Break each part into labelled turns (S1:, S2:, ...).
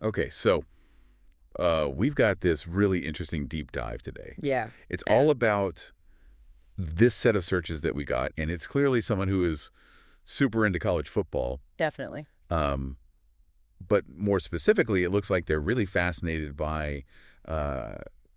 S1: Okay, so we've got this really interesting deep dive today.
S2: Yeah.
S1: It's all about this set of searches that we got, and it's clearly someone who is super into college football.
S2: Definitely.
S1: Um, but more specifically, it looks like they're really fascinated by, uh,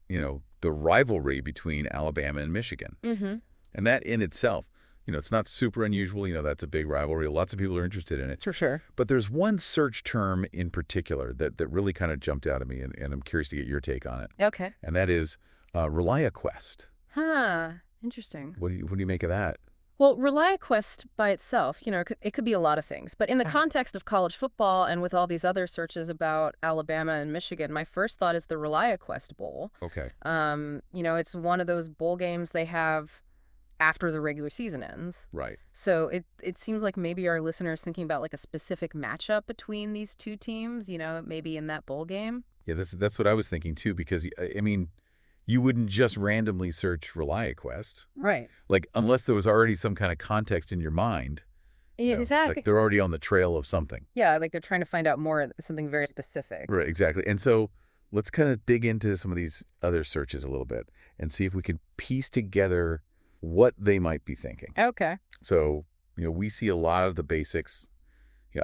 S1: the rivalry between Alabama and Michigan.
S2: Mm-hmm.
S1: And that in itself, it's not super unusual. That's a big rivalry. Lots of people are interested in it.
S2: For sure.
S1: But there's one search term in particular that really kind of jumped out at me, and I'm curious to get your take on it.
S2: Okay.
S1: And that is ReliaQuest.
S2: Huh. Interesting.
S1: What do you make of that?
S2: Well, ReliaQuest by itself, it could be a lot of things. But in the context of college football and with all these other searches about Alabama and Michigan, my first thought is the ReliaQuest Bowl.
S1: Okay.
S2: It's one of those bowl games they have after the regular season ends.
S1: Right.
S2: So it seems like maybe our listeners thinking about like a specific matchup between these two teams, maybe in that bowl game.
S1: Yeah, that's what I was thinking too, because I mean, you wouldn't just randomly search ReliaQuest.
S2: Right.
S1: Like, unless there was already some kind of context in your mind.
S2: Yeah, exactly.
S1: Like they're already on the trail of something.
S2: Yeah, like they're trying to find out more, something very specific.
S1: Right, exactly. And so let's kind of dig into some of these other searches a little bit and see if we can piece together what they might be thinking.
S2: Okay.
S1: So, we see a lot of the basics,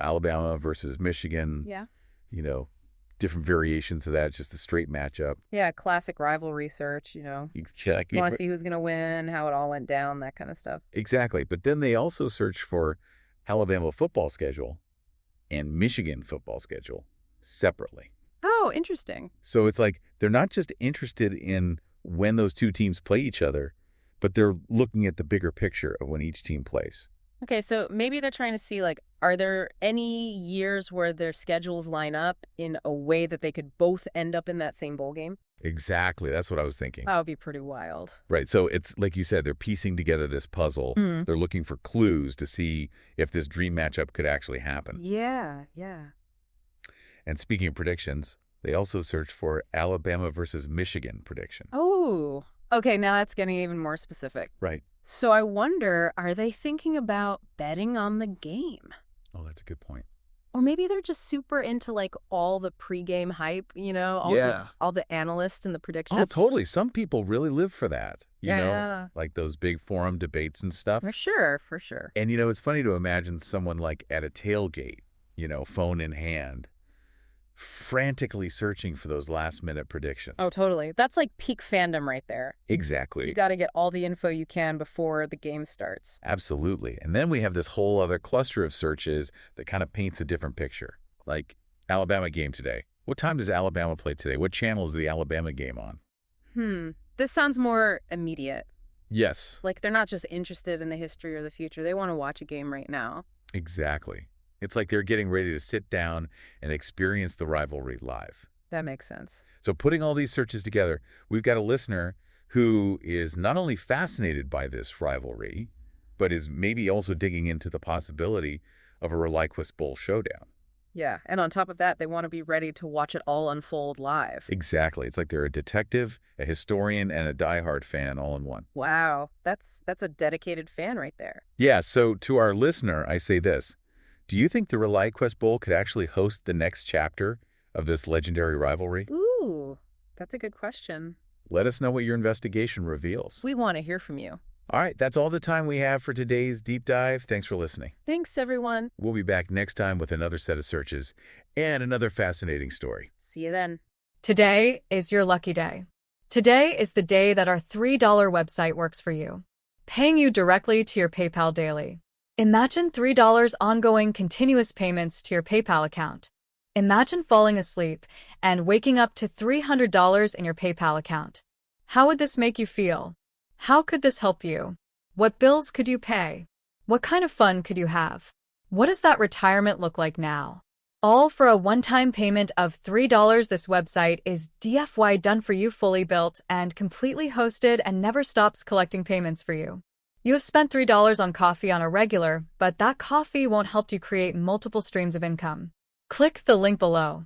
S1: Alabama versus Michigan.
S2: Yeah.
S1: Different variations of that, just a straight matchup.
S2: Yeah, classic rival research,
S1: Exactly.
S2: You want to see who's going to win, how it all went down, that kind of stuff.
S1: Exactly. But then they also search for Alabama football schedule and Michigan football schedule separately.
S2: Oh, interesting.
S1: So it's like they're not just interested in when those two teams play each other, but they're looking at the bigger picture of when each team plays.
S2: Okay, so maybe they're trying to see, like, are there any years where their schedules line up in a way that they could both end up in that same bowl game?
S1: Exactly. That's what I was thinking.
S2: That would be pretty wild.
S1: Right. So it's like you said, they're piecing together this puzzle.
S2: Mm.
S1: They're looking for clues to see if this dream matchup could actually happen.
S2: Yeah.
S1: And speaking of predictions, they also searched for Alabama versus Michigan prediction.
S2: Oh, okay, now that's getting even more specific.
S1: Right.
S2: So I wonder, are they thinking about betting on the game?
S1: Oh, that's a good point.
S2: Or maybe they're just super into, like, all the pregame hype, all the analysts and the predictions.
S1: Oh, totally. Some people really live for that,
S2: Yeah.
S1: like those big forum debates and stuff.
S2: For sure.
S1: And, it's funny to imagine someone like at a tailgate, phone in hand, frantically searching for those last-minute predictions.
S2: Oh, totally. That's like peak fandom right there.
S1: Exactly.
S2: You got to get all the info you can before the game starts.
S1: Absolutely. And then we have this whole other cluster of searches that kind of paints a different picture. Like Alabama game today. What time does Alabama play today? What channel is the Alabama game on?
S2: This sounds more immediate.
S1: Yes.
S2: Like they're not just interested in the history or the future. They want to watch a game right now.
S1: Exactly. It's like they're getting ready to sit down and experience the rivalry live.
S2: That makes sense.
S1: So putting all these searches together, we've got a listener who is not only fascinated by this rivalry, but is maybe also digging into the possibility of a ReliaQuest Bowl showdown.
S2: Yeah, and on top of that, they want to be ready to watch it all unfold live.
S1: Exactly. It's like they're a detective, a historian, and a diehard fan all in one.
S2: Wow, that's a dedicated fan right there.
S1: Yeah, so to our listener, I say this. Do you think the ReliaQuest Bowl could actually host the next chapter of this legendary rivalry?
S2: Ooh, that's a good question.
S1: Let us know what your investigation reveals.
S2: We want to hear from you.
S1: All right, that's all the time we have for today's deep dive. Thanks for listening.
S2: Thanks, everyone.
S1: We'll be back next time with another set of searches and another fascinating story.
S2: See you then.
S3: Today is your lucky day. Today is the day that our $3 website works for you, paying you directly to your PayPal daily. Imagine $3 ongoing continuous payments to your PayPal account. Imagine falling asleep and waking up to $300 in your PayPal account. How would this make you feel? How could this help you? What bills could you pay? What kind of fun could you have? What does that retirement look like now? All for a one-time payment of $3. This website is DFY done for you, fully built and completely hosted, and never stops collecting payments for you. You have spent $3 on coffee on a regular, but that coffee won't help you create multiple streams of income. Click the link below.